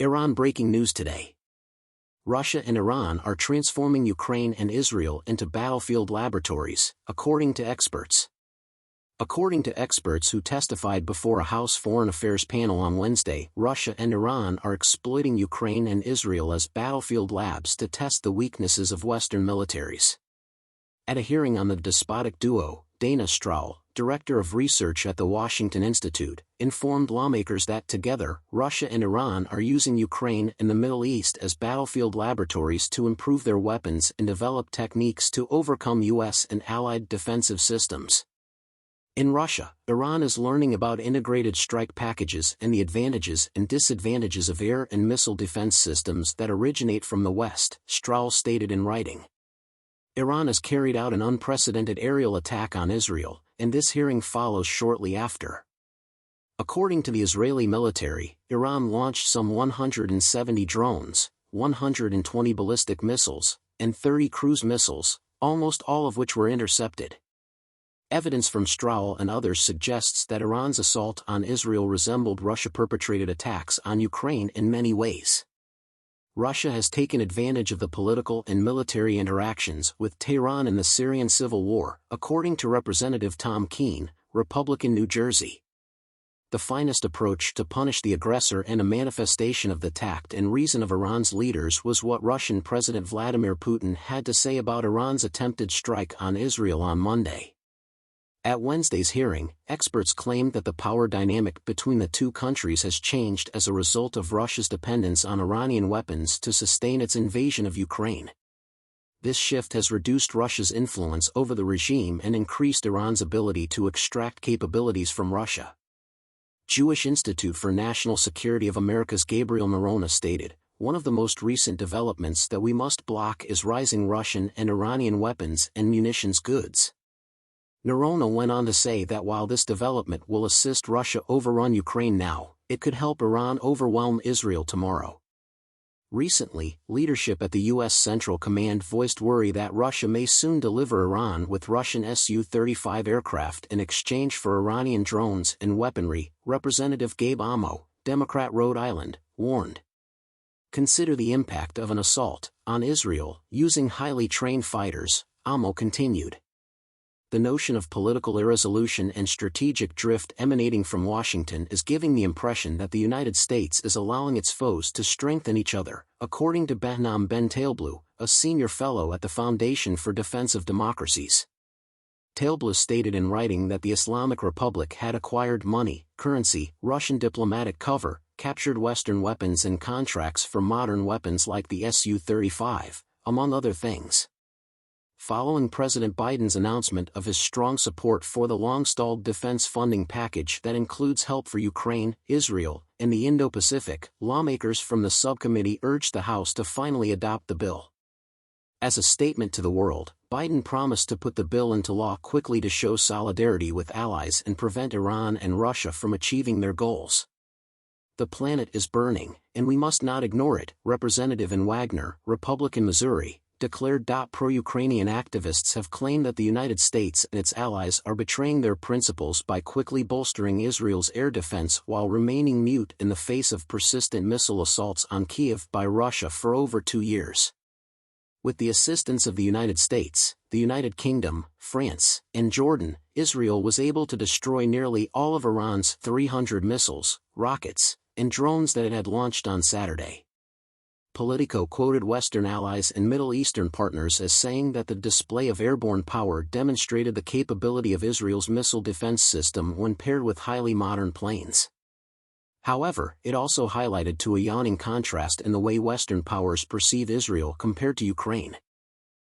Iran breaking news today. Russia and Iran are transforming Ukraine and Israel into battlefield laboratories, according to experts. According to experts who testified before a House Foreign Affairs panel on Wednesday, Russia and Iran are exploiting Ukraine and Israel as battlefield labs to test the weaknesses of Western militaries. At a hearing on the despotic duo, Dana Strahl, director of research at the Washington Institute, informed lawmakers that together, Russia and Iran are using Ukraine and the Middle East as battlefield laboratories to improve their weapons and develop techniques to overcome U.S. and allied defensive systems. In Russia, Iran is learning about integrated strike packages and the advantages and disadvantages of air and missile defense systems that originate from the West, Strahl stated in writing. Iran has carried out an unprecedented aerial attack on Israel, and this hearing follows shortly after. According to the Israeli military, Iran launched some 170 drones, 120 ballistic missiles, and 30 cruise missiles, almost all of which were intercepted. Evidence from Strahl and others suggests that Iran's assault on Israel resembled Russia-perpetrated attacks on Ukraine in many ways. Russia has taken advantage of the political and military interactions with Tehran in the Syrian civil war, according to Representative Tom Keene, Republican New Jersey. The finest approach to punish the aggressor and a manifestation of the tact and reason of Iran's leaders was what Russian President Vladimir Putin had to say about Iran's attempted strike on Israel on Monday. At Wednesday's hearing, experts claimed that the power dynamic between the two countries has changed as a result of Russia's dependence on Iranian weapons to sustain its invasion of Ukraine. This shift has reduced Russia's influence over the regime and increased Iran's ability to extract capabilities from Russia. Jewish Institute for National Security of America's Gabriel Noronha stated, "One of the most recent developments that we must block is rising Russian and Iranian weapons and munitions goods." Noronha went on to say that while this development will assist Russia overrun Ukraine now, it could help Iran overwhelm Israel tomorrow. Recently, leadership at the U.S. Central Command voiced worry that Russia may soon deliver Iran with Russian Su-35 aircraft in exchange for Iranian drones and weaponry, Representative Gabe Amo, Democrat Rhode Island, warned. Consider the impact of an assault on Israel using highly trained fighters, Amo continued. The notion of political irresolution and strategic drift emanating from Washington is giving the impression that the United States is allowing its foes to strengthen each other, according to Behnam Ben Tailblue, a senior fellow at the Foundation for Defense of Democracies. Tailblue stated in writing that the Islamic Republic had acquired money, currency, Russian diplomatic cover, captured Western weapons and contracts for modern weapons like the Su-35, among other things. Following President Biden's announcement of his strong support for the long-stalled defense funding package that includes help for Ukraine, Israel, and the Indo-Pacific, lawmakers from the subcommittee urged the House to finally adopt the bill. As a statement to the world, Biden promised to put the bill into law quickly to show solidarity with allies and prevent Iran and Russia from achieving their goals. "The planet is burning, and we must not ignore it," Representative in Wagner, Republican Missouri, declared. Pro-Ukrainian activists have claimed that the United States and its allies are betraying their principles by quickly bolstering Israel's air defense while remaining mute in the face of persistent missile assaults on Kyiv by Russia for over 2 years. With the assistance of the United States, the United Kingdom, France, and Jordan, Israel was able to destroy nearly all of Iran's 300 missiles, rockets, and drones that it had launched on Saturday. Politico quoted Western allies and Middle Eastern partners as saying that the display of airborne power demonstrated the capability of Israel's missile defense system when paired with highly modern planes. However, it also highlighted a yawning contrast in the way Western powers perceive Israel compared to Ukraine.